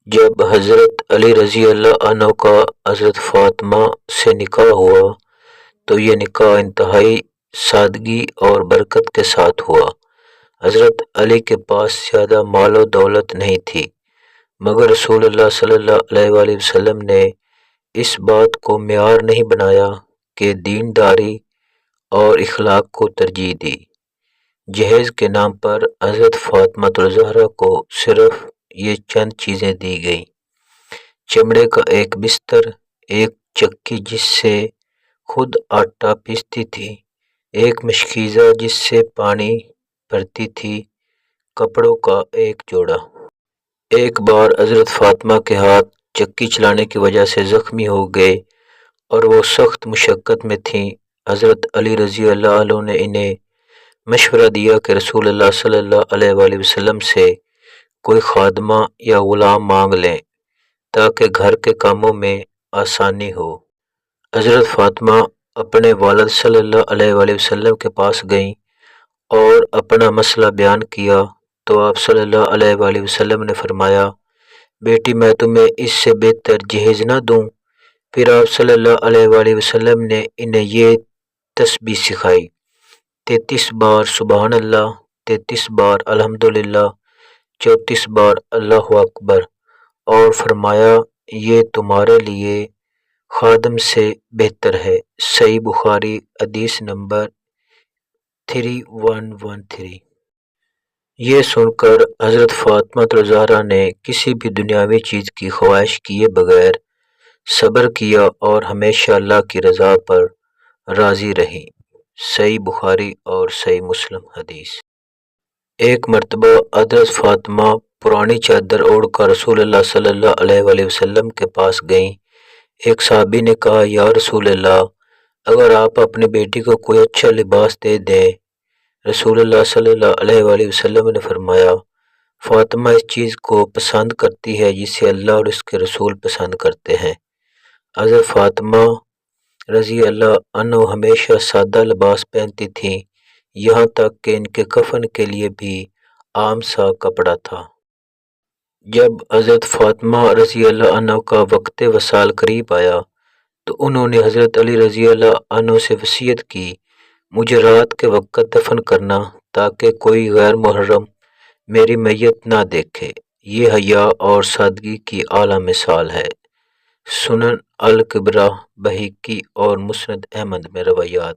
جب حضرت علی رضی اللہ عنہ کا حضرت فاطمہ سے نکاح ہوا تو یہ نکاح انتہائی سادگی اور برکت کے ساتھ ہوا۔ حضرت علی کے پاس زیادہ مال و دولت نہیں تھی، مگر رسول اللہ صلی اللہ علیہ وآلہ وسلم نے اس بات کو معیار نہیں بنایا کہ دینداری اور اخلاق کو ترجیح دی۔ جہیز کے نام پر حضرت فاطمہ الزہرا کو صرف یہ چند چیزیں دی گئیں: چمڑے کا ایک بستر، ایک چکی جس سے خود آٹا پیستی تھی، ایک مشکیزہ جس سے پانی بھرتی تھی، کپڑوں کا ایک جوڑا۔ ایک بار حضرت فاطمہ کے ہاتھ چکی چلانے کی وجہ سے زخمی ہو گئے اور وہ سخت مشقت میں تھیں۔ حضرت علی رضی اللہ عنہ نے انہیں مشورہ دیا کہ رسول اللہ صلی اللہ علیہ وآلہ وسلم سے کوئی خادمہ یا غلام مانگ لیں تاکہ گھر کے کاموں میں آسانی ہو۔ حضرت فاطمہ اپنے والد صلی اللہ علیہ وآلہ وسلم کے پاس گئیں اور اپنا مسئلہ بیان کیا تو آپ صلی اللہ علیہ وآلہ وسلم نے فرمایا، بیٹی میں تمہیں اس سے بہتر جہیز نہ دوں؟ پھر آپ صلی اللہ علیہ وآلہ وسلم نے انہیں یہ تسبیح سکھائی: 33 بار سبحان اللہ، 33 بار الحمدللہ، 34 بار اللہ اکبر، اور فرمایا یہ تمہارے لیے خادم سے بہتر ہے۔ صحیح بخاری حدیث نمبر 3113۔ یہ سن کر حضرت فاطمہ الزہرا نے کسی بھی دنیاوی چیز کی خواہش کیے بغیر صبر کیا اور ہمیشہ اللہ کی رضا پر راضی رہیں۔ صحیح بخاری اور صحیح مسلم حدیث۔ ایک مرتبہ حضرت فاطمہ پرانی چادر اوڑھ کر رسول اللہ صلی اللہ علیہ وآلہ وسلم کے پاس گئیں۔ ایک صحابی نے کہا، یا رسول اللہ، اگر آپ اپنی بیٹی کو کوئی اچھا لباس دے دیں۔ رسول اللہ صلی اللہ علیہ وآلہ وسلم نے فرمایا، فاطمہ اس چیز کو پسند کرتی ہے جسے اللہ اور اس کے رسول پسند کرتے ہیں۔ حضرت فاطمہ رضی اللہ عنہ ہمیشہ سادہ لباس پہنتی تھیں، یہاں تک کہ ان کے کفن کے لیے بھی عام سا کپڑا تھا۔ جب حضرت فاطمہ رضی اللہ عنہ کا وقت وصال قریب آیا تو انہوں نے حضرت علی رضی اللہ عنہ سے وصیت کی، مجھے رات کے وقت دفن کرنا تاکہ کوئی غیر محرم میری میت نہ دیکھے۔ یہ حیا اور سادگی کی اعلیٰ مثال ہے۔ سنن الکبریٰ، بہقی اور مسند احمد میں روایات۔